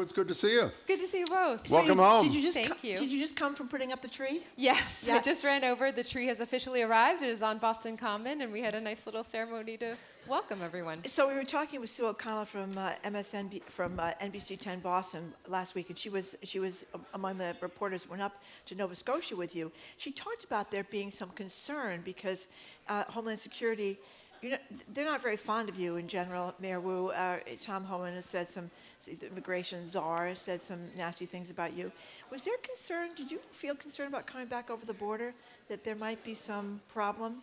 it's good to see you. Good to see you both. Welcome home. Did you just Thank you. Did you just come from putting up the tree? Yes, Yeah. I just ran over. The tree has officially arrived. It is on Boston Common, and we had a nice little ceremony to welcome everyone. So we were talking with Sue O'Connell from NBC 10 Boston last week, and she was among the reporters who went up to Nova Scotia with you. She talked about there being some concern because Homeland Security, they're not very fond of you in general, Mayor Wu. Tom Homan has said the immigration czar has said some nasty things about you. Was there concern? Did you feel concerned about coming back over the border, that there might be some problem?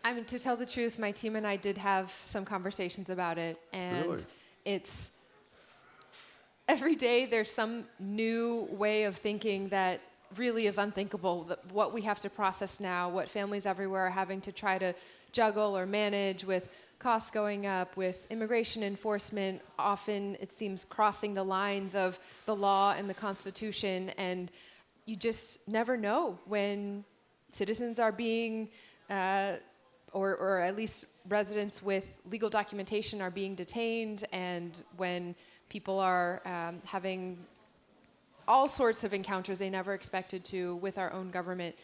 I mean, to tell the truth, my team and I did have some conversations about it, and Really? it's every day there's some new way of thinking that really is unthinkable. What we have to process now, what families everywhere are having to try to juggle or manage with costs going up, with immigration enforcement, often it seems crossing the lines of the law and the Constitution, and you just never know when citizens are being or at least residents with legal documentation are being detained, and when people are having all sorts of encounters they never expected to with our own government.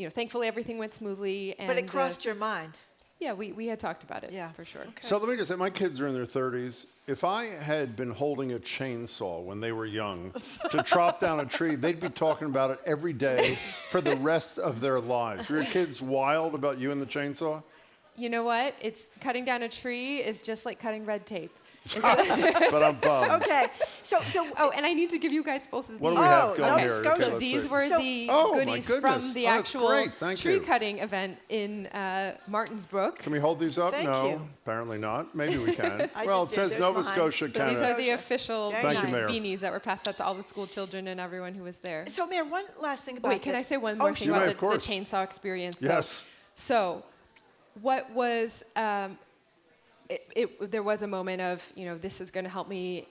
Thankfully everything went smoothly. And, but it crossed your mind. Yeah, we had talked about it, for sure. Okay. So let me just say, my kids are in their 30s. If I had been holding a chainsaw when they were young to chop down a tree, they'd be talking about it every day for the rest of their lives. Were your kids wild about you and the chainsaw? You know what? It's cutting down a tree is just like cutting red tape. But I'm bummed. Okay, so Oh, and I need to give you guys both of these. What do we have going Nova here? Scotia. Okay, So let's these see. were So- the Oh, my goodies goodness. from the Oh, that's actual great. Thank tree you. cutting event in Martinsbrook. Can we hold these up? Thank No, you. apparently not. Maybe we can. I Well, it just did. says There's Nova mine. Scotia So kind These of. are the official Very Thank you, Mayor. beanies that were passed out to all the school children and everyone who was there. So, Mayor, one last thing about Wait, can I say one more thing sure. about Yeah, of the course. chainsaw experience? though? Yes. So, what was there was a moment of this is going to help me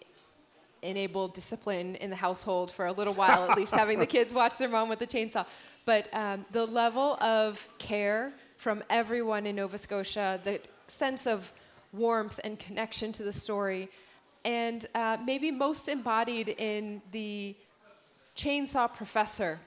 enable discipline in the household for a little while, at least having the kids watch their mom with the chainsaw. But the level of care from everyone in Nova Scotia, the sense of warmth and connection to the story, and maybe most embodied in the chainsaw professor.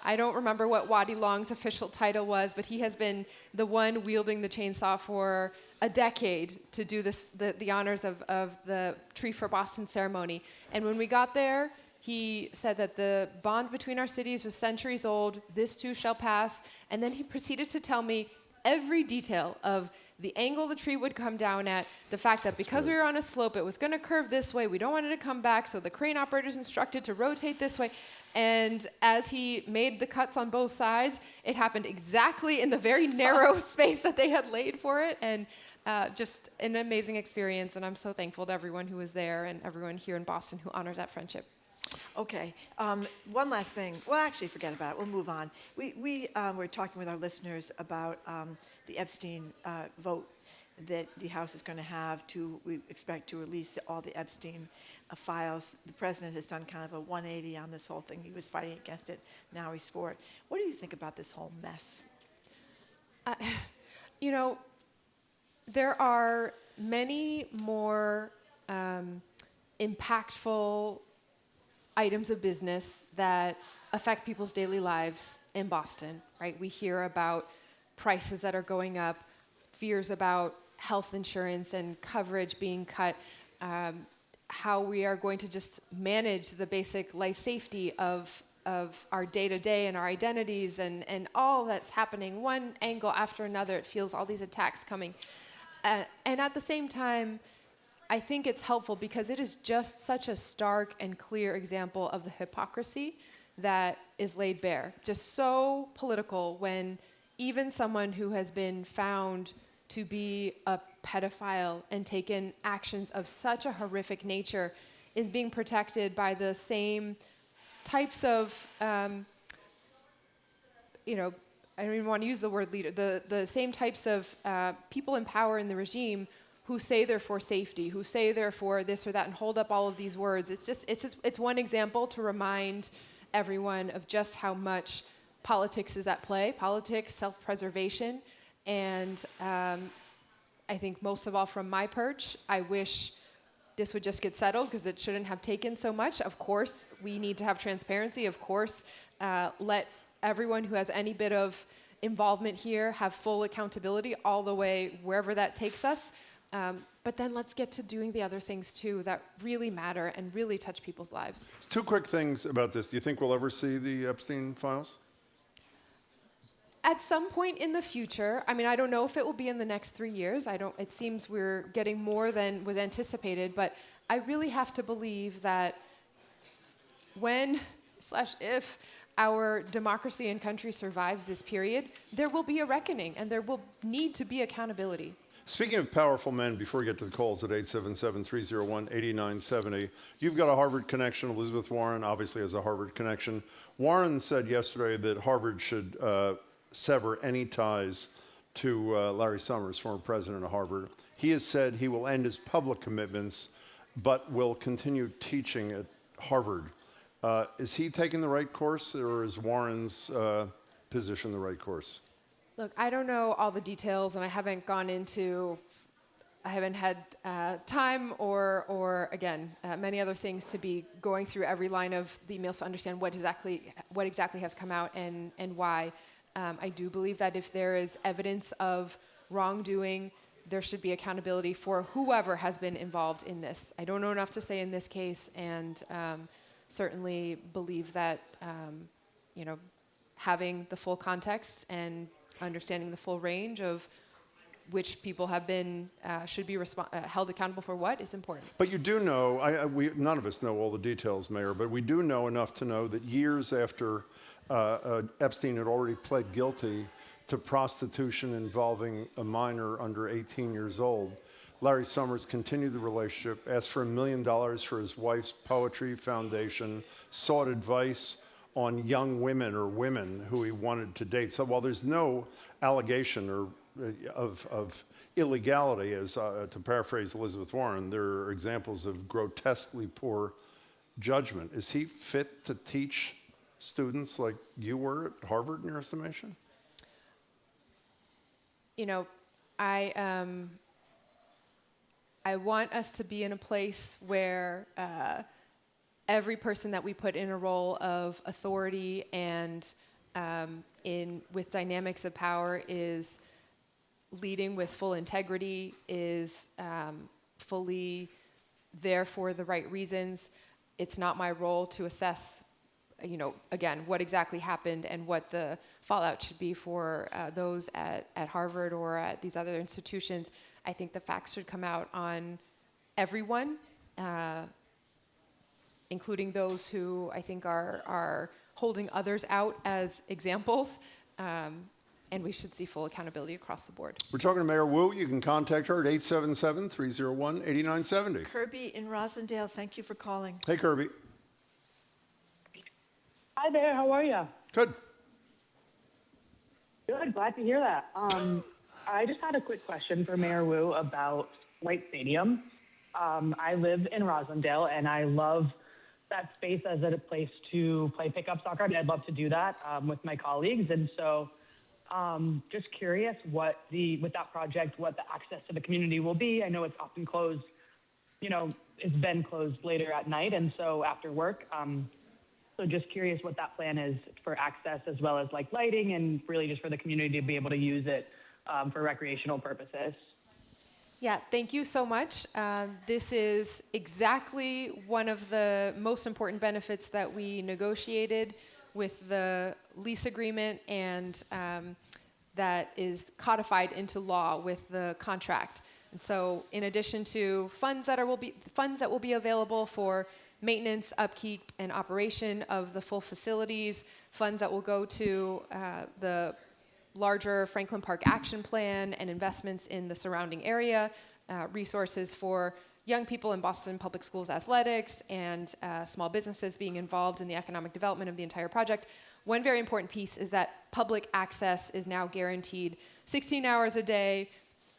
I don't remember what Waddy Long's official title was, but he has been the one wielding the chainsaw for a decade to do the honors of the Tree for Boston ceremony. And when we got there, he said that the bond between our cities was centuries old, this too shall pass, and then he proceeded to tell me every detail of the angle the tree would come down at, the fact that because we were on a slope, it was going to curve this way, we don't want it to come back, so the crane operator's instructed to rotate this way. And as he made the cuts on both sides, it happened exactly in the very narrow space that they had laid for it, and just an amazing experience, and I'm so thankful to everyone who was there and everyone here in Boston who honors that friendship. Okay, one last thing. Well, actually, forget about it. We'll move on. We were talking with our listeners about the Epstein vote that the House is going to have we expect to release all the Epstein files. The president has done kind of a 180 on this whole thing. He was fighting against it. Now he's for it. What do you think about this whole mess? There are many more impactful items of business that affect people's daily lives in Boston, right? We hear about prices that are going up, fears about health insurance and coverage being cut, how we are going to just manage the basic life safety of our day-to-day and our identities and all that's happening, one angle after another. It feels all these attacks coming. And at the same time, I think it's helpful because it is just such a stark and clear example of the hypocrisy that is laid bare. Just so political when even someone who has been found to be a pedophile and taken actions of such a horrific nature is being protected by the same types of, I don't even want to use the word leader, the same types of people in power in the regime who say they're for safety, who say they're for this or that, and hold up all of these words. It's one example to remind everyone of just how much politics is at play, politics, self-preservation, and I think most of all from my perch, I wish this would just get settled because it shouldn't have taken so much. Of course, we need to have transparency. Of course, let everyone who has any bit of involvement here have full accountability all the way wherever that takes us. But then let's get to doing the other things too that really matter and really touch people's lives. Two quick things about this. Do you think we'll ever see the Epstein Files? At some point in the future, I mean, I don't know if it will be in the next 3 years. It seems we're getting more than was anticipated, but I really have to believe that when/if our democracy and country survives this period, there will be a reckoning and there will need to be accountability. Speaking of powerful men, before we get to the calls at 877-301-8970, you've got a Harvard connection. Elizabeth Warren obviously has a Harvard connection. Warren said yesterday that Harvard should sever any ties to Larry Summers, former president of Harvard. He has said he will end his public commitments, but will continue teaching at Harvard. Is he taking the right course, or is Warren's position the right course? Look, I don't know all the details, and I haven't had time or again, many other things to be going through every line of the emails to understand what exactly has come out and why. I do believe that if there is evidence of wrongdoing, there should be accountability for whoever has been involved in this. I don't know enough to say in this case, and certainly believe that having the full context and understanding the full range of which people have been should be held accountable for what is important. But you do know, none of us know all the details, Mayor, but we do know enough to know that years after Epstein had already pled guilty to prostitution involving a minor under 18 years old, Larry Summers continued the relationship, asked for $1 million for his wife's poetry foundation, sought advice on young women or women who he wanted to date. So while there's no allegation of illegality, as to paraphrase Elizabeth Warren, there are examples of grotesquely poor judgment. Is he fit to teach students like you were at Harvard, in your estimation? I want us to be in a place where every person that we put in a role of authority and with dynamics of power is leading with full integrity, is fully there for the right reasons. It's not my role to assess again, what exactly happened and what the fallout should be for those at Harvard or at these other institutions. I think the facts should come out on everyone, including those who I think are holding others out as examples, and we should see full accountability across the board. We're talking to Mayor Wu. You can contact her at 877-301-8970. Kirby in Rosendale, thank you for calling. Hey, Kirby. Hi there, how are you? Good. Good, glad to hear that. I just had a quick question for Mayor Wu about White Stadium. I live in Rosendale, and I love that space as a place to play pickup soccer. I'd love to do that with my colleagues. And so just curious with that project, what the access to the community will be. I know it's often closed, it's been closed later at night, and so after work. So just curious what that plan is for access, as well as like lighting, and really just for the community to be able to use it for recreational purposes. Yeah, thank you so much. This is exactly one of the most important benefits that we negotiated with the lease agreement, and that is codified into law with the contract. And so, in addition to funds that will be available for maintenance, upkeep, and operation of the full facilities, funds that will go to the larger Franklin Park Action Plan and investments in the surrounding area, resources for young people in Boston Public Schools athletics, and small businesses being involved in the economic development of the entire project. One very important piece is that public access is now guaranteed 16 hours a day,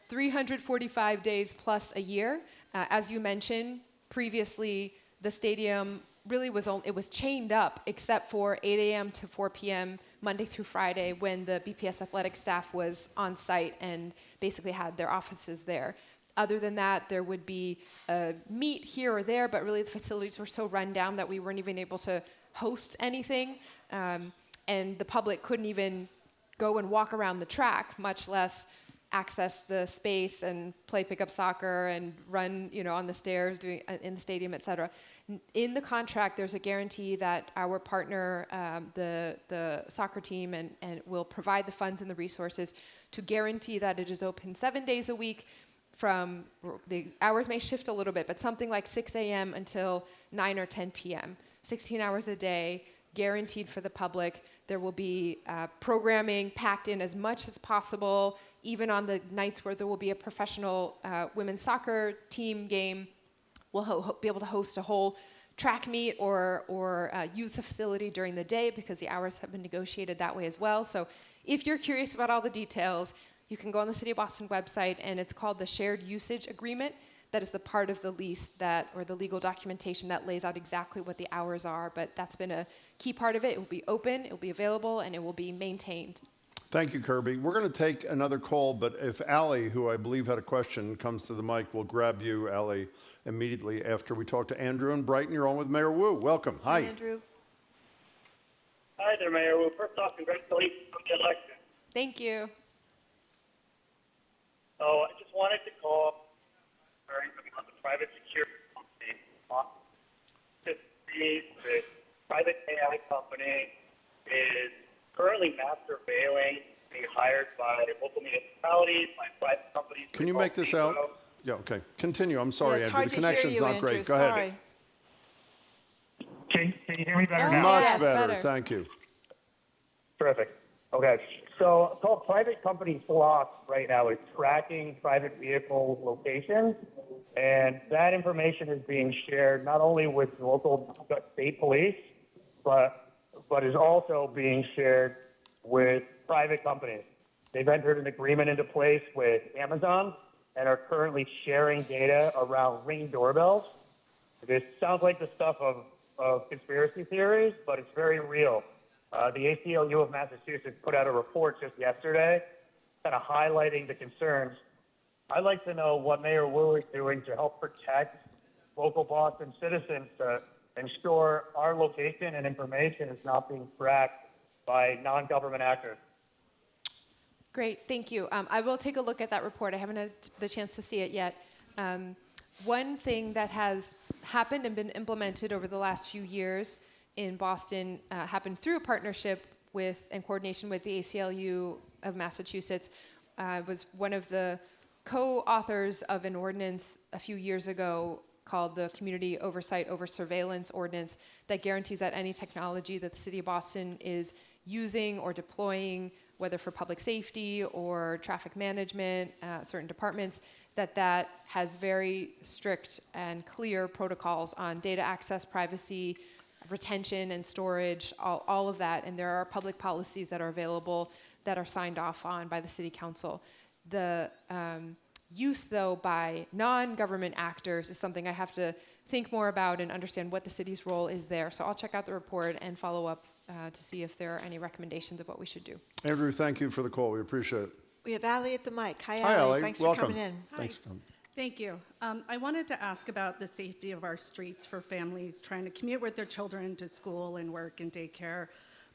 345 days plus a year. As you mentioned, previously, the stadium really was chained up except for 8 a.m. to 4 p.m. Monday through Friday, when the BPS athletic staff was on site and basically had their offices there. Other than that, there would be a meet here or there, but really the facilities were so run down that we weren't even able to host anything. And the public couldn't even go and walk around the track, much less access the space and play pickup soccer and run, on the stairs, doing in the stadium, et cetera. In the contract, there's a guarantee that our partner, the soccer team, and will provide the funds and the resources to guarantee that it is open 7 days a week. From the hours may shift a little bit, but something like 6 a.m. until 9 or 10 p.m. 16 hours a day, guaranteed for the public. There will be programming packed in as much as possible, even on the nights where there will be a professional women's soccer team game. We'll be able to host a whole track meet or use the facility during the day because the hours have been negotiated that way as well. So if you're curious about all the details, you can go on the City of Boston website, and it's called the Shared Usage Agreement. That is the part of the lease or the legal documentation that lays out exactly what the hours are, but that's been a key part of it. It will be open, it will be available, and it will be maintained. Thank you, Kirby. We're going to take another call, but if Allie, who I believe had a question, comes to the mic, we'll grab you, Allie, immediately after we talk to Andrew in Brighton. You're on with Mayor Wu. Welcome. Hi. Andrew. Hi there, Mayor Wu. First off, congratulations on the election. Thank you. So I just wanted to call about the private security company. The private AI company is currently mass surveilling, being hired by local municipalities, by private companies. Can you make this out? Yeah, okay. Continue. I'm sorry, Yeah, it's Andrew. hard The to hear connection's you, not Andrew. great. Go Sorry. ahead. Can you hear me better Oh, now? Much yes, better. better. Thank you. Terrific. Okay. So it's called Private Company Flock right now. It's tracking private vehicle locations, and that information is being shared not only with local state police, but is also being shared with private companies. They've entered an agreement into place with Amazon and are currently sharing data around Ring doorbells. This sounds like the stuff of conspiracy theories, but it's very real. The ACLU of Massachusetts put out a report just yesterday kind of highlighting the concerns. I'd like to know what Mayor Wu is doing to help protect local Boston citizens to ensure our location and information is not being tracked by non-government actors. Great, thank you. I will take a look at that report. I haven't had the chance to see it yet. One thing that has happened and been implemented over the last few years in Boston happened through a partnership with and coordination with the ACLU of Massachusetts. Was one of the co-authors of an ordinance a few years ago called the Community Oversight Over Surveillance Ordinance that guarantees that any technology that the City of Boston is using or deploying, whether for public safety or traffic management, certain departments, that has very strict and clear protocols on data access, privacy, retention and storage, all of that. And there are public policies that are available that are signed off on by the City Council. The use, though, by non-government actors is something I have to think more about and understand what the city's role is there. So I'll check out the report and follow up to see if there are any recommendations of what we should do. Andrew, thank you for the call. We appreciate it. We have Allie at the mic. Hi, Hi, Allie. Thanks Welcome. for coming in. Thanks for coming. Thank you. I wanted to ask about the safety of our streets for families trying to commute with their children to school and work and daycare.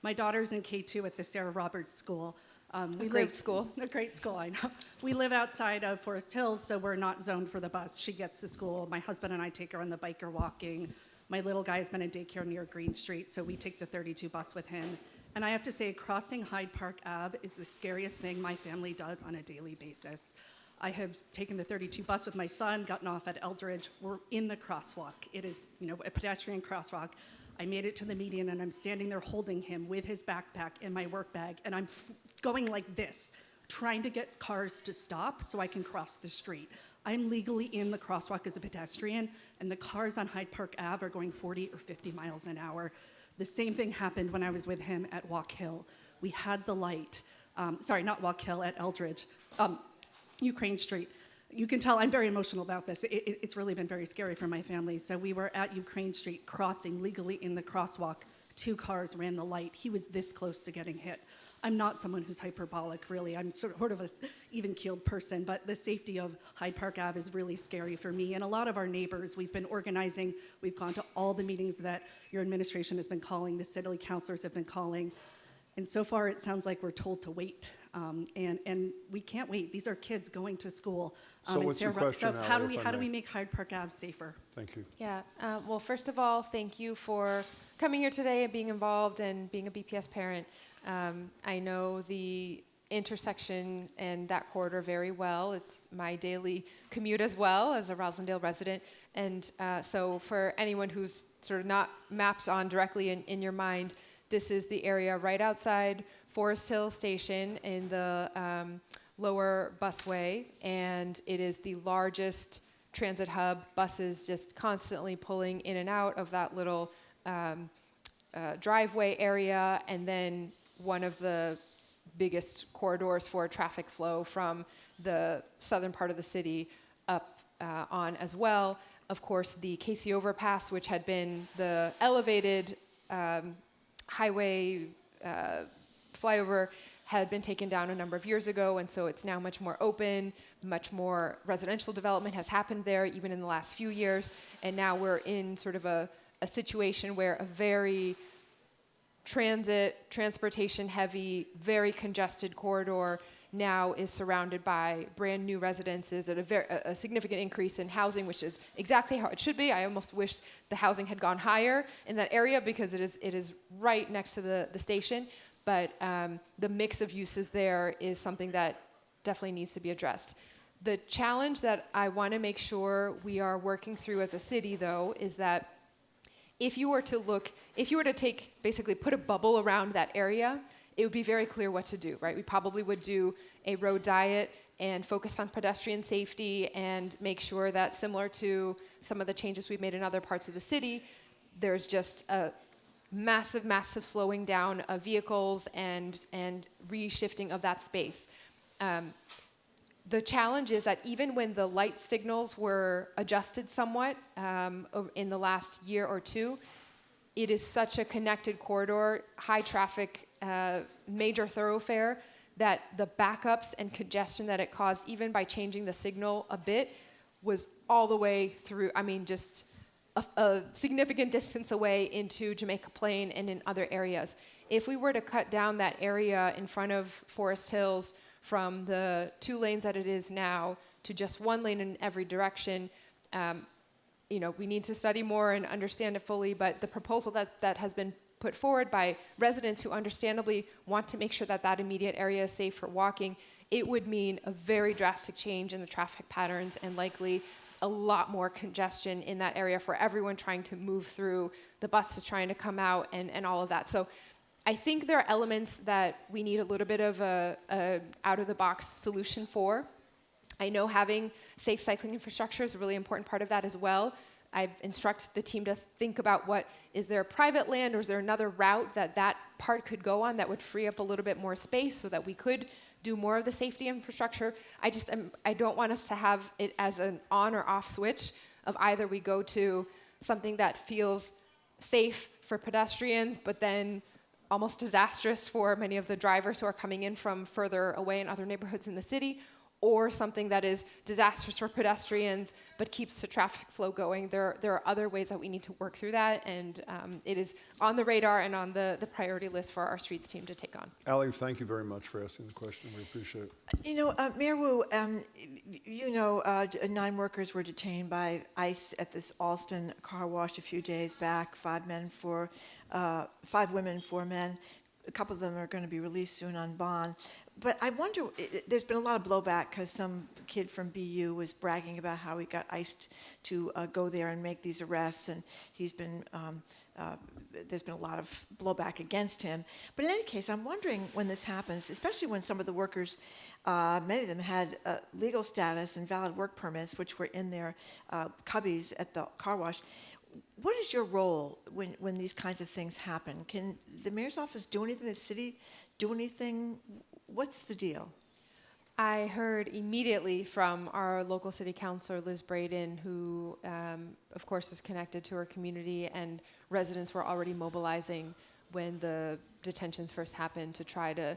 My daughter's in K2 at the Sarah Roberts School. A great school. A great school, I know. We live outside of Forest Hills, so we're not zoned for the bus. She gets to school. My husband and I take her on the bike or walking. My little guy has been in daycare near Green Street, so we take the 32 bus with him. And I have to say, crossing Hyde Park Ave is the scariest thing my family does on a daily basis. I have taken the 32 bus with my son, gotten off at Eldridge. We're in the crosswalk. It is, a pedestrian crosswalk. I made it to the median, and I'm standing there holding him with his backpack and my work bag, and I'm going like this, trying to get cars to stop so I can cross the street. I'm legally in the crosswalk as a pedestrian, and the cars on Hyde Park Ave are going 40 or 50 miles an hour. The same thing happened when I was with him at Walk Hill. We had the light. Not Walk Hill, at Eldridge. Ukraine Street. You can tell I'm very emotional about this. It's really been very scary for my family. So we were at Ukraine Street crossing legally in the crosswalk. 2 cars ran the light. He was this close to getting hit. I'm not someone who's hyperbolic, really. I'm sort of a even-keeled person, but the safety of Hyde Park Ave is really scary for me. And a lot of our neighbors, we've been organizing. We've gone to all the meetings that your administration has been calling, the city councilors have been calling. And so far, it sounds like we're told to wait. And we can't wait. These are kids going to school. So what's your question, so how Ally, if I do we may? make Hyde Park Ave safer? Thank you. Yeah. Well, first of all, thank you for coming here today and being involved and being a BPS parent. I know the intersection and that corridor very well. It's my daily commute as well as a Rosendale resident. And so for anyone who's sort of not mapped on directly in your mind, this is the area right outside Forest Hill Station in the lower busway, and it is the largest transit hub. Buses just constantly pulling in and out of that little driveway area, and then one of the biggest corridors for traffic flow from the southern part of the city up on as well. Of course, the Casey Overpass, which had been the elevated highway flyover, had been taken down a number of years ago, and so it's now much more open, much more residential development has happened there even in the last few years, and now we're in sort of a situation where a very transportation heavy, very congested corridor now is surrounded by brand new residences at a significant increase in housing, which is exactly how it should be. I almost wish the housing had gone higher in that area because it is right next to the station. But the mix of uses there is something that definitely needs to be addressed. The challenge that I want to make sure we are working through as a city, though, is that if you were to basically put a bubble around that area, it would be very clear what to do, right? We probably would do a road diet and focus on pedestrian safety and make sure that, similar to some of the changes we've made in other parts of the city, there's just a massive, massive slowing down of vehicles and reshifting of that space. The challenge is that even when the light signals were adjusted somewhat in the last year or two, it is such a connected corridor, high traffic, major thoroughfare, that the backups and congestion that it caused, even by changing the signal a bit, was all the way through, just a significant distance away into Jamaica Plain and in other areas. If we were to cut down that area in front of Forest Hills from the 2 lanes that it is now to just 1 lane in every direction, we need to study more and understand it fully, but the proposal that has been put forward by residents who understandably want to make sure that immediate area is safe for walking, it would mean a very drastic change in the traffic patterns and likely a lot more congestion in that area for everyone trying to move through, the buses trying to come out, and all of that. So I think there are elements that we need a little bit of a out-of-the-box solution for. I know having safe cycling infrastructure is a really important part of that as well. I've instructed the team to think about is there private land or is there another route that part could go on that would free up a little bit more space so that we could do more of the safety infrastructure. I don't want us to have it as an on or off switch of either we go to something that feels safe for pedestrians, but then almost disastrous for many of the drivers who are coming in from further away in other neighborhoods in the city, or something that is disastrous for pedestrians but keeps the traffic flow going. There are other ways that we need to work through that, and it is on the radar and on the priority list for our streets team to take on. Ally, thank you very much for asking the question. We appreciate it. Mayor Wu, 9 workers were detained by ICE at this Allston car wash a few days back. 5 women, 4 men. A couple of them are going to be released soon on bond. But I wonder, there's been a lot of blowback because some kid from BU was bragging about how he got iced to go there and make these arrests, and he's been, there's been a lot of blowback against him. But in any case, I'm wondering when this happens, especially when some of the workers, many of them had legal status and valid work permits, which were in their cubbies at the car wash. What is your role when these kinds of things happen? Can the mayor's office do anything? The city do anything? What's the deal? I heard immediately from our local city councilor, Liz Braden, who, of course, is connected to her community, and residents were already mobilizing when the detentions first happened, to try to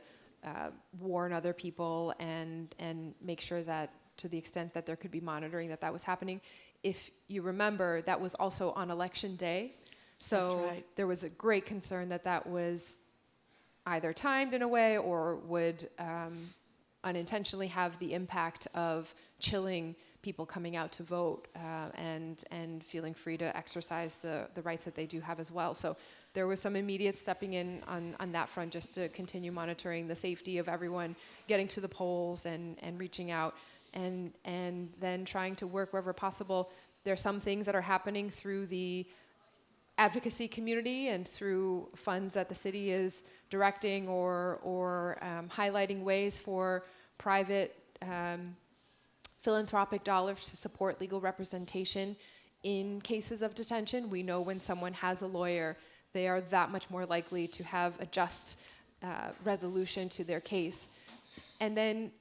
warn other people and make sure that, to the extent that there could be monitoring, that was happening. If you remember, that was also on election day. So That's right. there was a great concern that was either timed in a way or would unintentionally have the impact of chilling people coming out to vote and feeling free to exercise the rights that they do have as well. So there was some immediate stepping in on that front, just to continue monitoring the safety of everyone getting to the polls and reaching out, and then trying to work wherever possible. There are some things that are happening through the advocacy community and through funds that the city is directing or highlighting ways for private philanthropic dollars to support legal representation in cases of detention. We know when someone has a lawyer, they are that much more likely to have a just resolution to their case. And then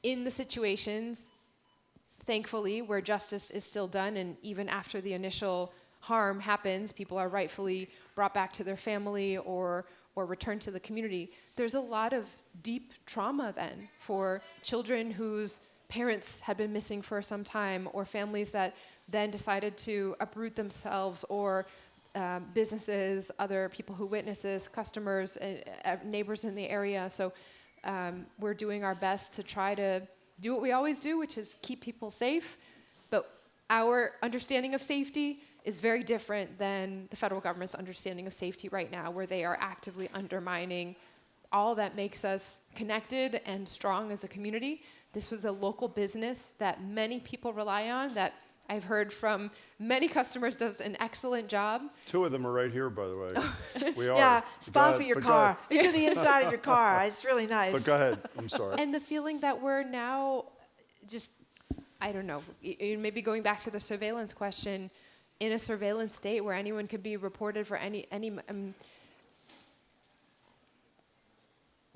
in the situations, thankfully, where justice is still done, and even after the initial harm happens, people are rightfully brought back to their family or returned to the community, there's a lot of deep trauma then for children whose parents had been missing for some time, or families that then decided to uproot themselves, or businesses, other people who witness this, customers, neighbors in the area. So we're doing our best to try to do what we always do, which is keep people safe. But our understanding of safety is very different than the federal government's understanding of safety right now, where they are actively undermining all that makes us connected and strong as a community. This was a local business that many people rely on, that I've heard from many customers does an excellent job. 2 of them are right here, by the way. We are. Yeah, But spot go for ahead, your but go car. ahead. They do the inside of your car. It's really nice. But go ahead. I'm sorry. And the feeling that we're now just, I don't know, maybe going back to the surveillance question, in a surveillance state where anyone could be reported for any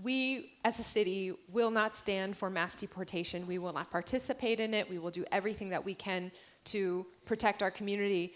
we, as a city, will not stand for mass deportation. We will not participate in it. We will do everything that we can to protect our community.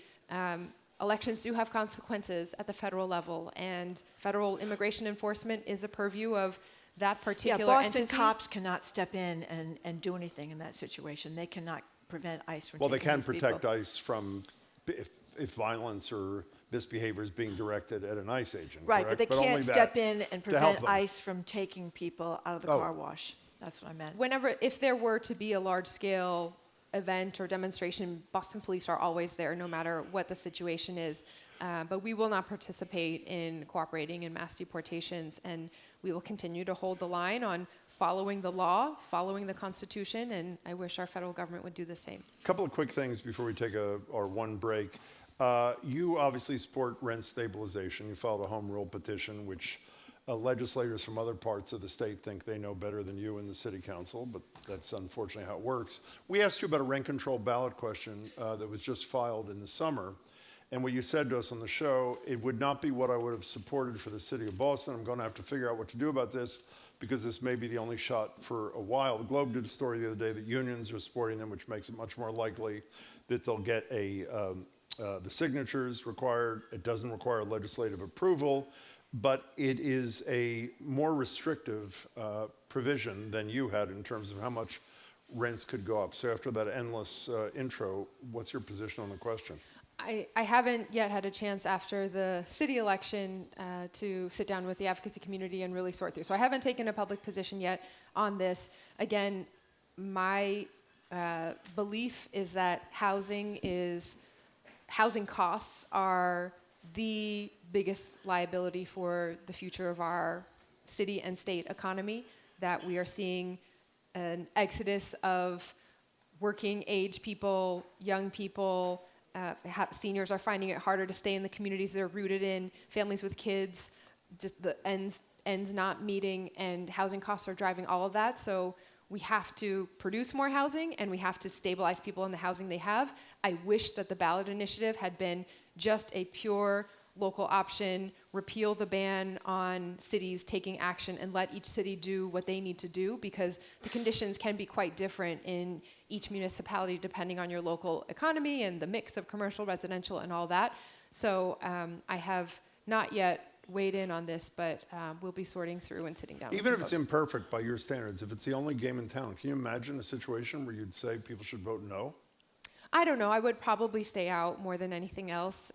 Elections do have consequences at the federal level, and federal immigration enforcement is a purview of that particular Boston entity. cops cannot step in and do anything in that situation. They cannot prevent ICE from Well, they taking can these protect people. ICE from if violence or misbehavior is being directed at an ICE agent. Right, correct? but they only can't that, step in and help prevent them. ICE from taking people out of the Oh. car wash. That's what I meant. If there were to be a large-scale event or demonstration, Boston police are always there, no matter what the situation is. But we will not participate in cooperating in mass deportations, and we will continue to hold the line on following the law, following the Constitution, and I wish our federal government would do the same. A couple of quick things before we take our one break. You obviously support rent stabilization. You filed a home rule petition, which legislators from other parts of the state think they know better than you in the city council, but that's unfortunately how it works. We asked you about a rent control ballot question that was just filed in the summer. And what you said to us on the show, it would not be what I would have supported for the city of Boston. I'm going to have to figure out what to do about this, because this may be the only shot for a while. The Globe did a story the other day that unions are supporting them, which makes it much more likely that they'll get the signatures required. It doesn't require legislative approval, but it is a more restrictive provision than you had in terms of how much rents could go up. So after that endless intro, what's your position on the question? I haven't yet had a chance after the city election to sit down with the advocacy community and really sort through. So I haven't taken a public position yet on this. Again, my belief is that housing costs are the biggest liability for the future of our city and state economy, that we are seeing an exodus of working age people, young people. Seniors are finding it harder to stay in the communities they're rooted in, families with kids, just the ends not meeting, and housing costs are driving all of that. So we have to produce more housing, and we have to stabilize people in the housing they have. I wish that the ballot initiative had been just a pure local option, repeal the ban on cities taking action and let each city do what they need to do, because the conditions can be quite different in each municipality depending on your local economy and the mix of commercial, residential, and all that. So I have not yet weighed in on this, but we'll be sorting through and sitting down. Even with if it's some folks. imperfect by your standards, if it's the only game in town, can you imagine a situation where you'd say people should vote no? I don't know. I would probably stay out more than anything else,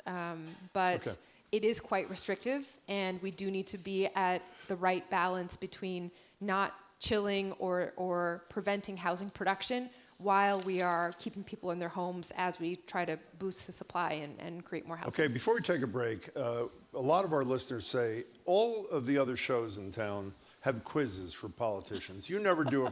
but Okay. it is quite restrictive, and we do need to be at the right balance between not chilling or preventing housing production while we are keeping people in their homes as we try to boost the supply and create more housing. Okay, before we take a break, a lot of our listeners say all of the other shows in town have quizzes for politicians. You never do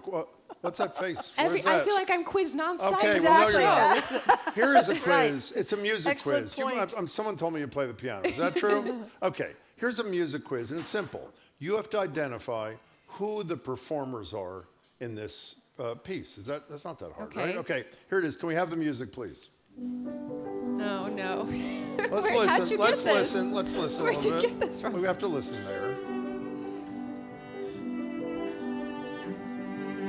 what's that face? What is I that? feel like I'm quizzed nonstop. Okay, this well, no, show. you're not. Here is a right. quiz. It's a music Excellent quiz. point. Someone told me you play the piano. Is that true? Okay, here's a music quiz, and it's simple. You have to identify who the performers are in this piece. That's not that hard, Okay. right? Okay, here it is. Can we have the music, please? Oh no. Let's Where- how'd listen. you Let's get this? listen. Let's listen Where'd a you little get bit. this from? We have to listen there.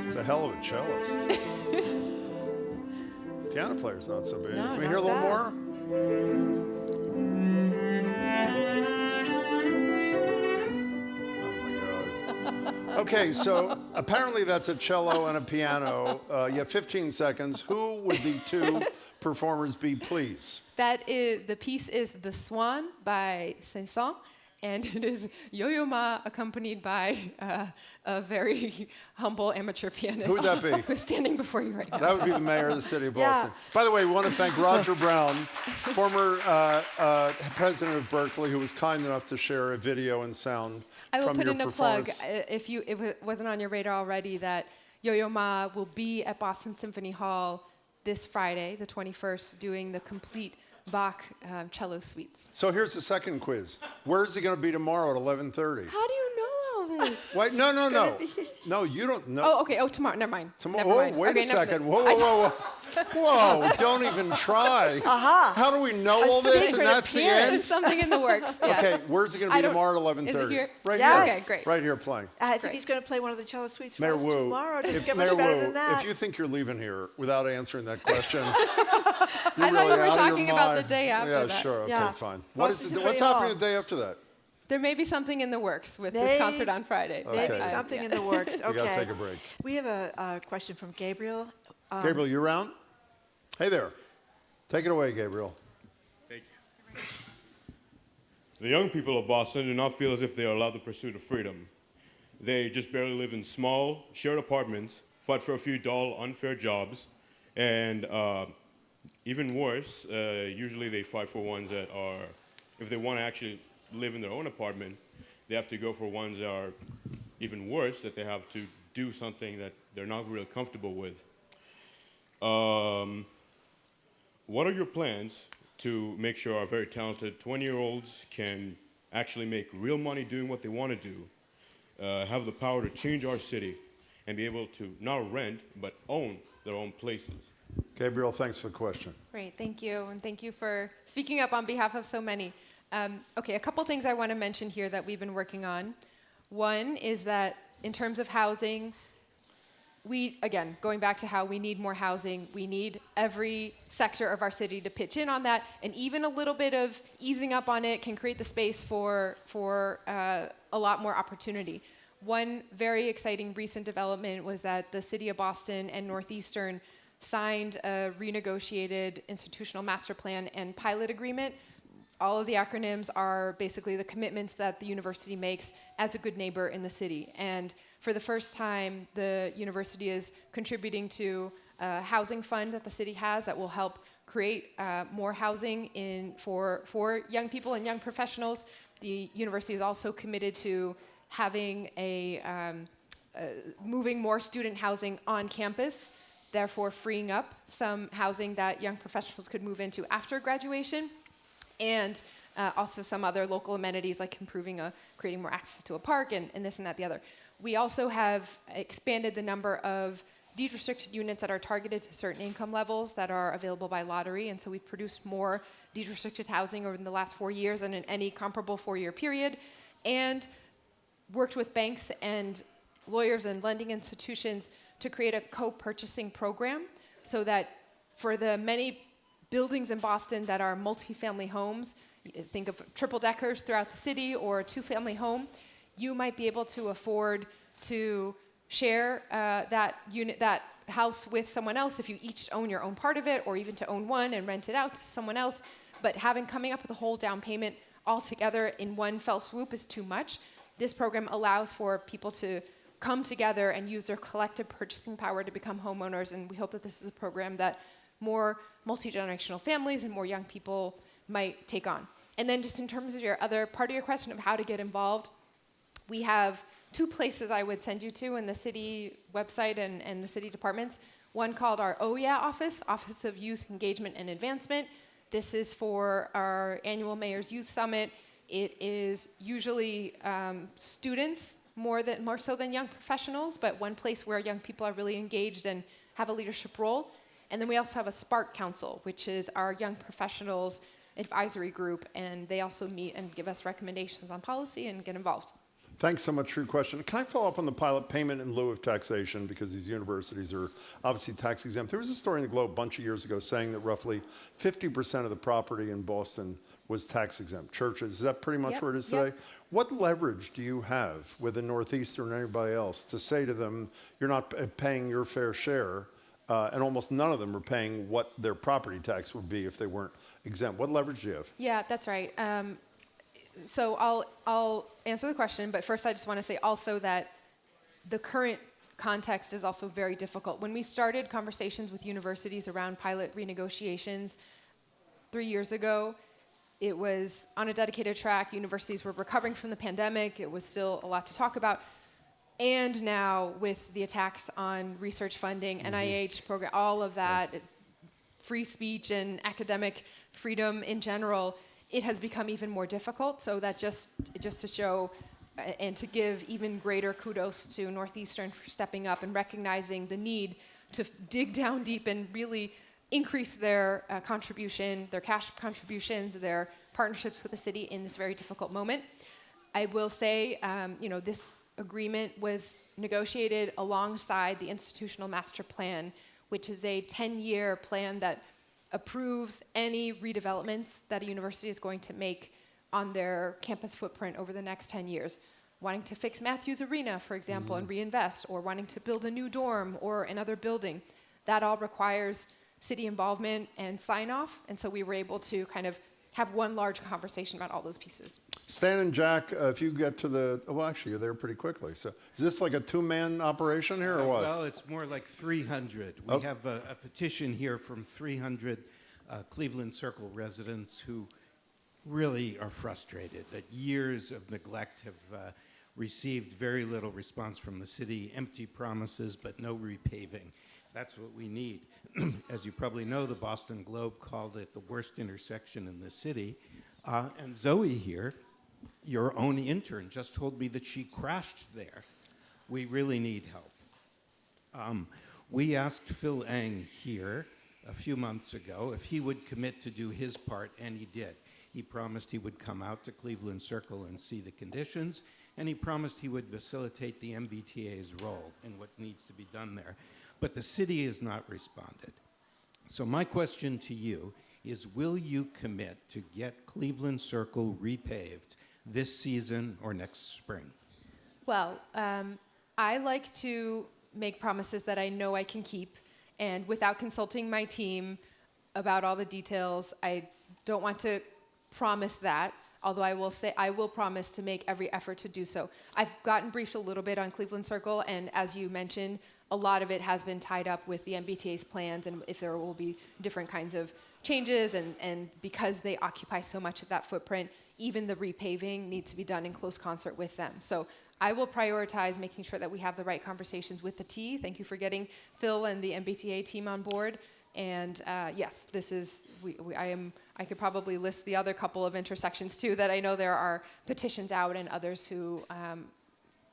It's a hell of a cellist. Piano player's not so bad. No, Can we not hear a little bad. more? Oh my God. Okay, so apparently that's a cello and a piano. You have 15 seconds. Who would the two performers be, please? That is, the piece is The Swan by Saint-Saëns, and it is Yo-Yo Ma accompanied by a very humble amateur pianist. Who would that be? Who's standing before you right now. That would be the mayor of the city of Yeah. Boston. By the way, we want to thank Roger Brown, former president of Berkeley, who was kind enough to share a video and sound I will from put your in a plug, performance. if it wasn't on your radar already, that Yo-Yo Ma will be at Boston Symphony Hall this Friday, the 21st, doing the complete Bach cello suites. So here's the second quiz. Where's he going to be tomorrow at 11:30? How do you know all this? Wait, no. No, you don't know. Oh, okay. Oh, tomorrow. Never mind. Tomorrow. Never Whoa, mind. wait Okay, a never second. mind. Whoa. Whoa, don't even try. Aha. How do we know all this and secret that's the appearance. end? There's something in the works. Yeah. Okay, where's he going to I be don't- tomorrow at 11:30? Is it here? Right Yes. here. Okay, great. Right here playing. I think Great. he's going to play one of the cello suites for Mayor us Wu, tomorrow. Doesn't get Mayor much better Wu, than that. if you think you're leaving here without answering that question, you're I thought really we were out of your talking about the mind. day after yeah, that. sure. Okay, Yeah. fine. Boston What's Symphony happening Hall. the day after that? There may be something in the works with May- this concert on Friday. Maybe Okay. something in the works. Okay. We got to take a break. We have a question from Gabriel. Gabriel, you around? Hey there. Take it away, Gabriel. Thank you. The young people of Boston do not feel as if they are allowed the pursuit of freedom. They just barely live in small, shared apartments, fight for a few dull, unfair jobs, and even worse, usually they fight for ones that are, if they want to actually live in their own apartment, they have to go for ones that are even worse, that they have to do something that they're not really comfortable with. What are your plans to make sure our very talented 20-year-olds can actually make real money doing what they want to do, have the power to change our city, and be able to not rent, but own their own places? Gabriel, thanks for the question. Great, thank you, and thank you for speaking up on behalf of so many. Okay, a couple things I want to mention here that we've been working on. One is that in terms of housing, again, going back to how we need more housing, we need every sector of our city to pitch in on that, and even a little bit of easing up on it can create the space for a lot more opportunity. One very exciting recent development was that the City of Boston and Northeastern signed a renegotiated institutional master plan and pilot agreement. All of the acronyms are basically the commitments that the university makes as a good neighbor in the city. And for the first time, the university is contributing to a housing fund that the city has that will help create more housing for young people and young professionals. The university is also committed to having moving more student housing on campus, therefore freeing up some housing that young professionals could move into after graduation, and also some other local amenities like creating more access to a park and this and that, the other. We also have expanded the number of deed-restricted units that are targeted to certain income levels that are available by lottery, and so we've produced more deed-restricted housing over the last 4 years than in any comparable 4-year period, and worked with banks and lawyers and lending institutions to create a co-purchasing program so that for the many buildings in Boston that are multifamily homes, think of triple deckers throughout the city or a two-family home, you might be able to afford to share that house with someone else if you each own your own part of it, or even to own one and rent it out to someone else. But coming up with a whole down payment all together in one fell swoop is too much. This program allows for people to come together and use their collective purchasing power to become homeowners, and we hope that this is a program that more multi-generational families and more young people might take on. And then just in terms of your other part of your question of how to get involved, we have 2 places I would send you to in the city website and the city departments. One called our OYA office, Office of Youth Engagement and Advancement. This is for our annual Mayor's Youth Summit. It is usually students more so than young professionals, but one place where young people are really engaged and have a leadership role. And then we also have a Spark Council, which is our young professionals advisory group, and they also meet and give us recommendations on policy and get involved. Thanks so much for your question. Can I follow up on the pilot payment in lieu of taxation, because these universities are obviously tax exempt? There was a story in the Globe a bunch of years ago saying that roughly 50% of the property in Boston was tax exempt. Churches, is that pretty much where it is today? What leverage do you have with the Northeastern or anybody else to say to them, you're not paying your fair share, and almost none of them are paying what their property tax would be if they weren't exempt? What leverage do you have? Yeah, that's right. So I'll answer the question, but first I just want to say also that the current context is also very difficult. When we started conversations with universities around pilot renegotiations 3 years ago, it was on a dedicated track. Universities were recovering from the pandemic. It was still a lot to talk about. And now with the attacks on research funding, NIH program, all of that, free speech and academic freedom in general, it has become even more difficult. So that just to show and to give even greater kudos to Northeastern for stepping up and recognizing the need to dig down deep and really increase their contribution, their cash contributions, their partnerships with the city in this very difficult moment. I will say, this agreement was negotiated alongside the Institutional Master Plan, which is a 10-year plan that approves any redevelopments that a university is going to make on their campus footprint over the next 10 years. Wanting to fix Matthews Arena, for example, and reinvest, or wanting to build a new dorm or another building. That all requires city involvement and sign-off, and so we were able to kind of have one large conversation about all those pieces. Stan and Jack, if you get to actually, you're there pretty quickly. So is this like a 2-man operation here, or what? Well, it's more like 300. We have a petition here from 300 Cleveland Circle residents who really are frustrated that years of neglect have received very little response from the city, empty promises, but no repaving. That's what we need. As you probably know, the Boston Globe called it the worst intersection in the city. And Zoe here, your own intern, just told me that she crashed there. We really need help. We asked Phil Eng here a few months ago if he would commit to do his part, and he did. He promised he would come out to Cleveland Circle and see the conditions, and he promised he would facilitate the MBTA's role in what needs to be done there. But the city has not responded. So my question to you is, will you commit to get Cleveland Circle repaved this season or next spring? Well, I like to make promises that I know I can keep, and without consulting my team about all the details, I don't want to promise that, although I will say I will promise to make every effort to do so. I've gotten briefed a little bit on Cleveland Circle, and as you mentioned, a lot of it has been tied up with the MBTA's plans and if there will be different kinds of changes, and because they occupy so much of that footprint, even the repaving needs to be done in close concert with them. So I will prioritize making sure that we have the right conversations with the T. Thank you for getting Phil and the MBTA team on board. And yes, this is, I could probably list the other couple of intersections too that I know there are petitions out and others who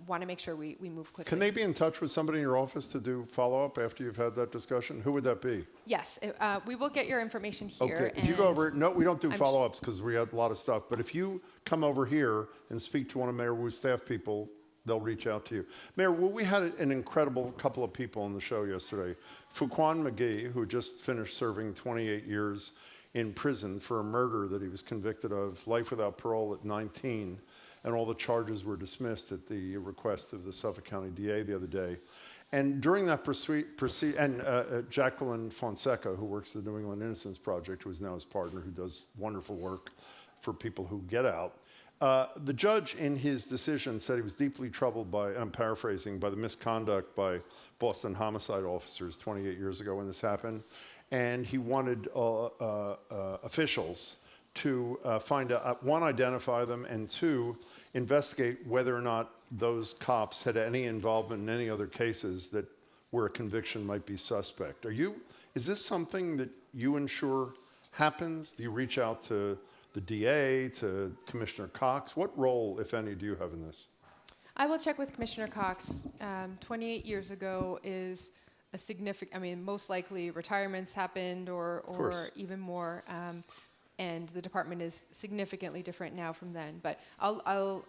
want to make sure we move quickly. Can they be in touch with somebody in your office to do follow-up after you've had that discussion? Who would that be? Yes, we will get your information here. Okay, if you go over, no, we don't do follow-ups because we have a lot of stuff, but if you come over here and speak to one of Mayor Wu's staff people, they'll reach out to you. Mayor Wu, we had an incredible couple of people on the show yesterday. Fuquan McGee, who just finished serving 28 years in prison for a murder that he was convicted of, life without parole at 19, and all the charges were dismissed at the request of the Suffolk County DA the other day. And during that Jacqueline Fonseca, who works at the New England Innocence Project, who is now his partner, who does wonderful work for people who get out, the judge in his decision said he was deeply troubled by, I'm paraphrasing, by the misconduct by Boston homicide officers 28 years ago when this happened. And he wanted officials to find out, one, identify them, and two, investigate whether or not those cops had any involvement in any other cases that where a conviction might be suspect. Is this something that you ensure happens? Do you reach out to the DA, to Commissioner Cox? What role, if any, do you have in this? I will check with Commissioner Cox. 28 years ago is a significant, most likely retirements happened or even more. And the department is significantly different now from then. But I'll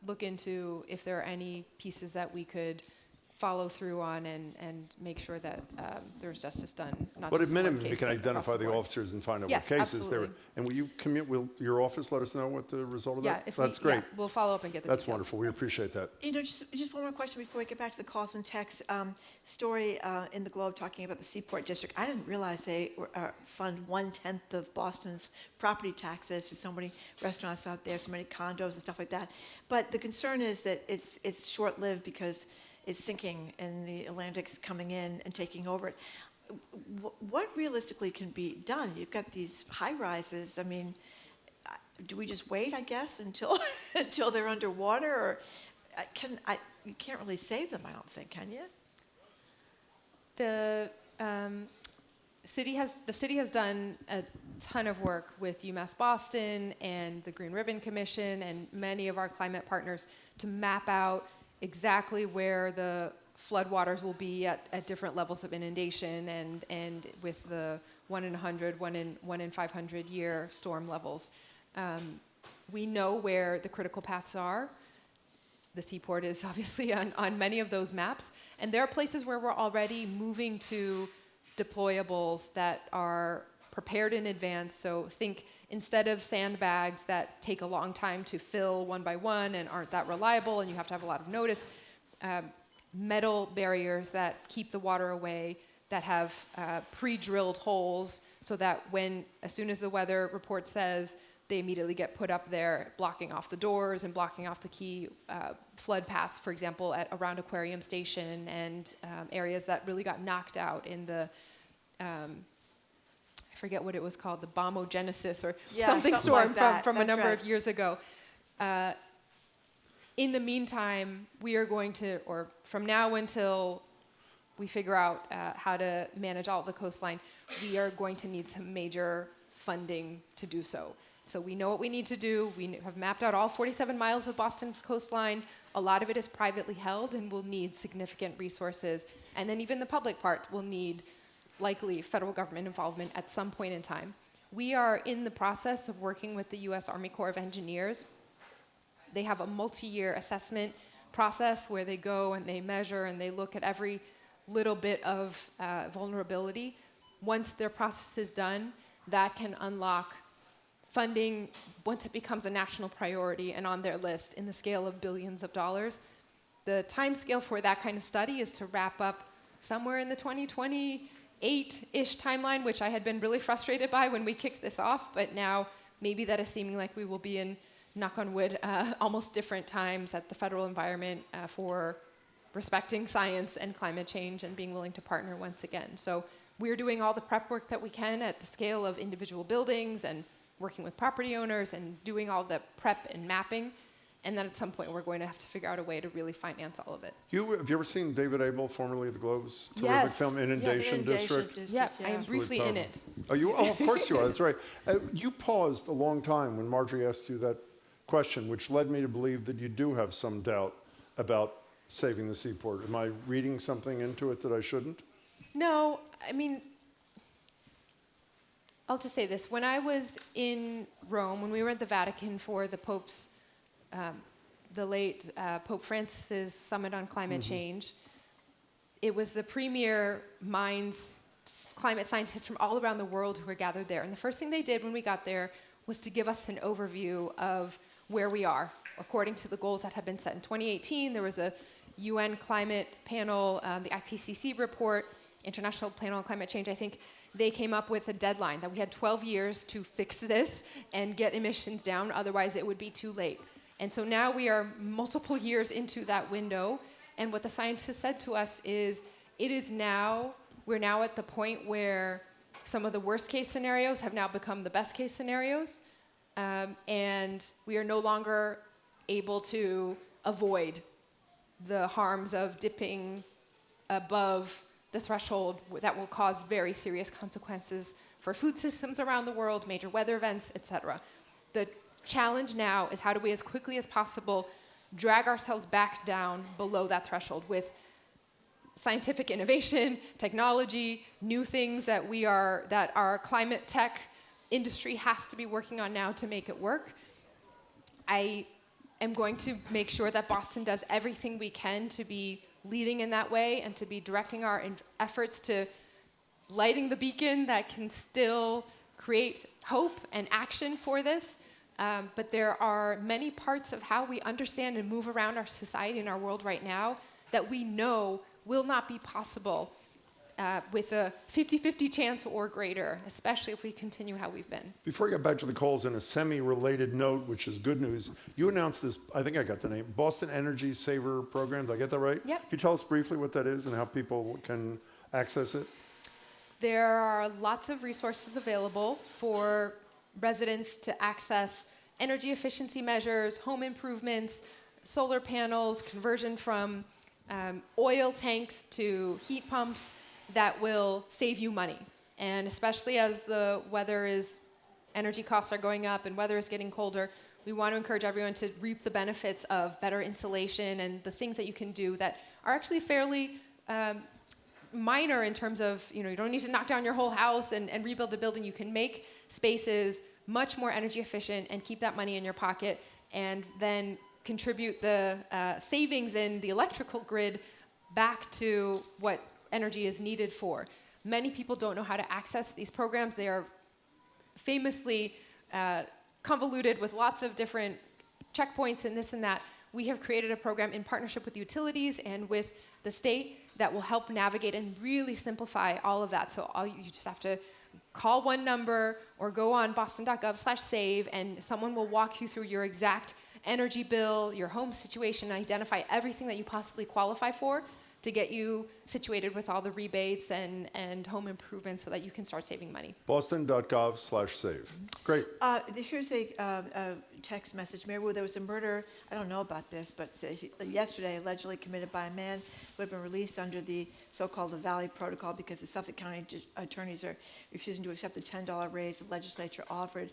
look into if there are any pieces that we could follow through on and make sure that there's justice done. But at minimum, you can identify the officers and find out what cases there were. And will your office let us know what the result of that? That's great. Yeah, we'll follow up and get the That's details. wonderful. We appreciate that. Just one more question before we get back to the calls and texts. Story in the Globe talking about the Seaport district. I didn't realize they fund 1/10 of Boston's property taxes. There's so many restaurants out there, so many condos and stuff like that. But the concern is that it's short-lived because it's sinking and the Atlantic's coming in and taking over it. What realistically can be done? You've got these high rises. Do we just wait, I guess, until they're underwater, or you can't really save them, I don't think, can you? The city has done a ton of work with UMass Boston and the Green Ribbon Commission and many of our climate partners to map out exactly where the floodwaters will be at different levels of inundation and with the 1 in 100, 1 in 500 year storm levels. We know where the critical paths are. The Seaport is obviously on many of those maps. And there are places where we're already moving to deployables that are prepared in advance. So think, instead of sandbags that take a long time to fill one by one and aren't that reliable and you have to have a lot of notice, metal barriers that keep the water away, that have pre-drilled holes so that as soon as the weather report says, they immediately get put up there, blocking off the doors and blocking off the key flood paths, for example, around Aquarium Station and areas that really got knocked out in the, I forget what it was called, the bombogenesis or something storm like from a number right. of years ago. In the meantime, we are going to, or from now until we figure out how to manage all the coastline, we are going to need some major funding to do so. So we know what we need to do. We have mapped out all 47 miles of Boston's coastline. A lot of it is privately held and will need significant resources. And then even the public part will need likely federal government involvement at some point in time. We are in the process of working with the U.S. Army Corps of Engineers. They have a multi-year assessment process where they go and they measure and they look at every little bit of vulnerability. Once their process is done, that can unlock funding once it becomes a national priority and on their list in the scale of billions of dollars. The time scale for that kind of study is to wrap up somewhere in the 2028-ish timeline, which I had been really frustrated by when we kicked this off, but now maybe that is seeming like we will be in, knock on wood, almost different times at the federal environment for respecting science and climate change and being willing to partner once again. So we're doing all the prep work that we can at the scale of individual buildings and working with property owners and doing all the prep and mapping. And then at some point, we're going to have to figure out a way to really finance all of it. Have you ever seen David Abel, formerly of the Globe's terrific film Inundation District? Yeah, I am briefly in it. Oh, of course you are. That's right. You paused a long time when Marjorie asked you that question, which led me to believe that you do have some doubt about saving the Seaport. Am I reading something into it that I shouldn't? No, I'll just say this. When I was in Rome, when we were at the Vatican for the Pope's, the late Pope Francis's Summit on Climate Change, it was the premier minds climate scientists from all around the world who were gathered there. And the first thing they did when we got there was to give us an overview of where we are according to the goals that had been set. In 2018, there was a UN climate panel, the IPCC report, International Panel on Climate Change. I think they came up with a deadline that we had 12 years to fix this and get emissions down, otherwise it would be too late. And so now we are multiple years into that window, and what the scientists said to us is, we're now at the point where some of the worst case scenarios have now become the best case scenarios, and we are no longer able to avoid the harms of dipping above the threshold that will cause very serious consequences for food systems around the world, major weather events, etc. The challenge now is how do we, as quickly as possible, drag ourselves back down below that threshold with scientific innovation, technology, new things that our climate tech industry has to be working on now to make it work. I am going to make sure that Boston does everything we can to be leading in that way and to be directing our efforts to lighting the beacon that can still create hope and action for this. But there are many parts of how we understand and move around our society and our world right now that we know will not be possible with a 50-50 chance or greater, especially if we continue how we've been. Before I get back to the calls, in a semi-related note, which is good news, you announced this, I think I got the name, Boston Energy Saver Program. Did I get that right? Yep. Can you tell us briefly what that is and how people can access it? There are lots of resources available for residents to access energy efficiency measures, home improvements, solar panels, conversion from oil tanks to heat pumps that will save you money. And especially as the energy costs are going up and weather is getting colder, we want to encourage everyone to reap the benefits of better insulation and the things that you can do that are actually fairly minor in terms of, you don't need to knock down your whole house and rebuild the building. You can make spaces much more energy efficient and keep that money in your pocket, and then contribute the savings in the electrical grid back to what energy is needed for. Many people don't know how to access these programs. They are famously convoluted with lots of different checkpoints and this and that. We have created a program in partnership with utilities and with the state that will help navigate and really simplify all of that. So you just have to call one number or go on boston.gov/save, and someone will walk you through your exact energy bill, your home situation, and identify everything that you possibly qualify for to get you situated with all the rebates and home improvements so that you can start saving money. Boston.gov/save. Great. Here's a text message. Mayor Wu, there was a murder, I don't know about this, but yesterday allegedly committed by a man who had been released under the so-called the Valley Protocol because the Suffolk County attorneys are refusing to accept the $10 raise the legislature offered.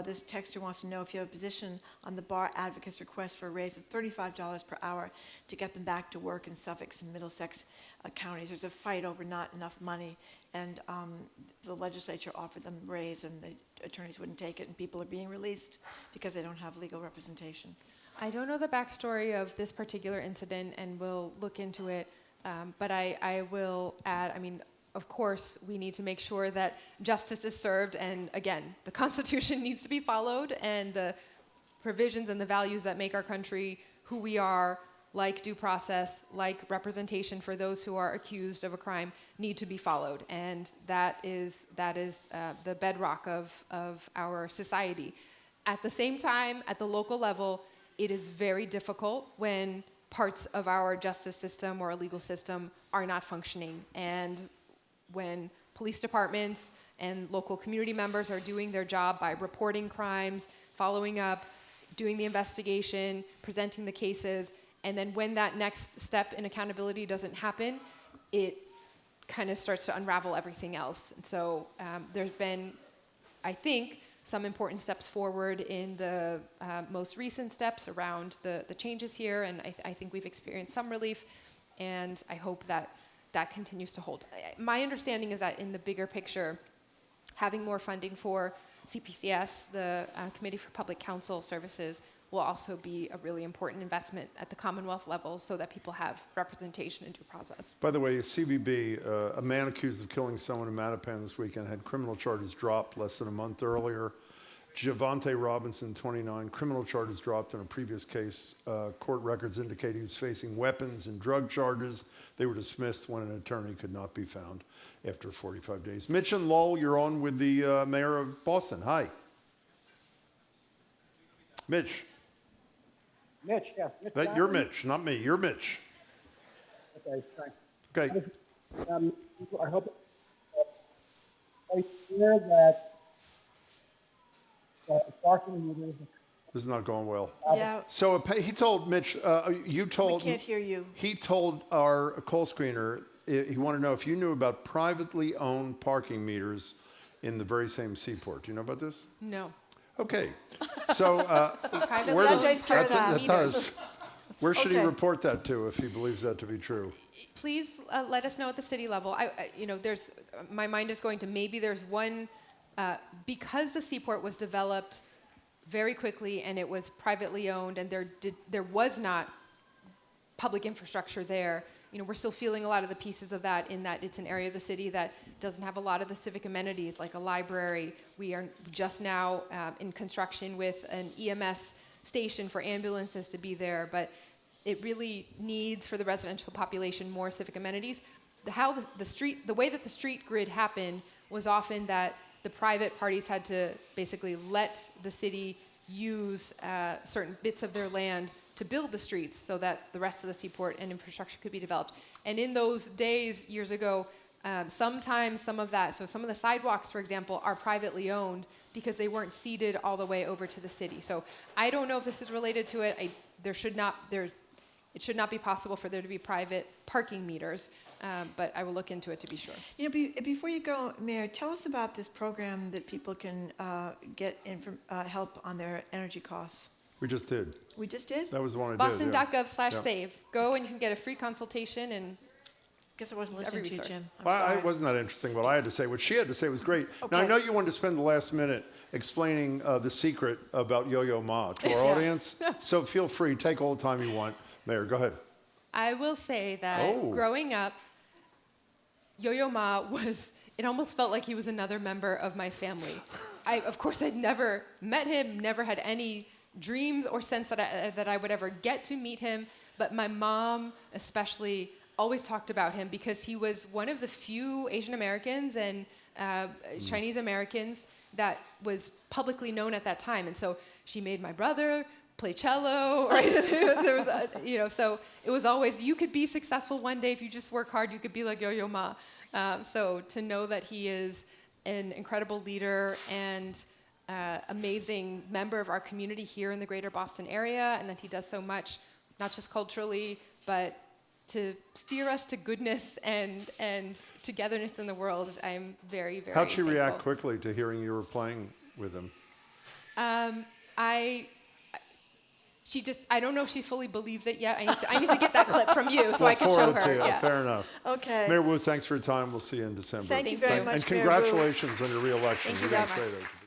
This texter wants to know if you have a position on the bar advocates' request for a raise of $35 per hour to get them back to work in Suffolk's and Middlesex counties. There's a fight over not enough money, and the legislature offered them a raise, and the attorneys wouldn't take it, and people are being released because they don't have legal representation. I don't know the backstory of this particular incident, and we'll look into it, but I will add, of course, we need to make sure that justice is served, and again, the Constitution needs to be followed, and the provisions and the values that make our country who we are, like due process, like representation for those who are accused of a crime, need to be followed. And that is the bedrock of our society. At the same time, at the local level, it is very difficult when parts of our justice system or our legal system are not functioning. And when police departments and local community members are doing their job by reporting crimes, following up, doing the investigation, presenting the cases, and then when that next step in accountability doesn't happen, it kind of starts to unravel everything else. And so there's been, I think, some important steps forward in the most recent steps around the changes here, and I think we've experienced some relief, and I hope that that continues to hold. My understanding is that in the bigger picture, having more funding for CPCS, the Committee for Public Counsel Services, will also be a really important investment at the Commonwealth level so that people have representation in due process. By the way, CBB, a man accused of killing someone in Mattapan this weekend had criminal charges dropped less than a month earlier. Javante Robinson, 29, criminal charges dropped in a previous case. Court records indicate he was facing weapons and drug charges. They were dismissed when an attorney could not be found after 45 days. Mitch and Lowell, you're on with the mayor of Boston. Hi. Mitch. Mitch, yes. Mitch You're Mitch, not me. You're Mitch. Okay, thanks. Okay. I hope I hear that the parking meters. This is not going well. Yeah, So he told Mitch, you we told. can't hear you. He told our call screener he wanted to know if you knew about privately owned parking meters in the very same Seaport. Do you know about this? No. Okay. So Privately where That does takes care of that. that does? Where should he Okay. report that to if he believes that to be true? Please let us know at the city level. There's my mind is going to maybe there's one because the Seaport was developed very quickly and it was privately owned and there was not public infrastructure there. We're still feeling a lot of the pieces of that in that it's an area of the city that doesn't have a lot of the civic amenities like a library. We are just now in construction with an EMS station for ambulances to be there, but it really needs for the residential population more civic amenities. The way that the street grid happened was often that the private parties had to basically let the city use certain bits of their land to build the streets so that the rest of the Seaport and infrastructure could be developed. And in those days, years ago, sometimes some of the sidewalks, for example, are privately owned because they weren't seeded all the way over to the city. So I don't know if this is related to it. It should not be possible for there to be private parking meters, but I will look into it to be sure. Before you go, Mayor, tell us about this program that people can get help on their energy costs. We just did. We just did? That was the one I did. Yeah. Boston.gov/save. Go and you can get a free consultation and Guess I wasn't It's every listening to you, resource. Jim. I'm Well, sorry. it wasn't that interesting what I had to say. What she had to say was great. Now, I Okay. know you wanted to spend the last minute explaining the secret about Yo-Yo Ma to our Yeah. audience. So feel free, take all the time you want. Mayor, go ahead. I will say that Oh. growing up, Yo-Yo Ma it almost felt like he was another member of my family. Of course, I'd never met him, never had any dreams or sense that I would ever get to meet him. But my mom especially always talked about him because he was one of the few Asian Americans and Chinese Americans that was publicly known at that time. And so she made my brother play cello. Right? There was so it was always, you could be successful one day if you just work hard. You could be like Yo-Yo Ma. So to know that he is an incredible leader and amazing member of our community here in the greater Boston area, and that he does so much, not just culturally, but to steer us to goodness and togetherness in the world. I'm very, very How'd she react thankful. quickly to hearing you were playing with him? I don't know if she fully believes it yet. I need to get that clip from you so I can show Forward her. to you. Yeah. Fair enough. Okay. Mayor Wu, thanks for your time. We'll see you in December. Thank you very much, And Mayor Wu. congratulations on your reelection. Thank you We didn't very say much. that.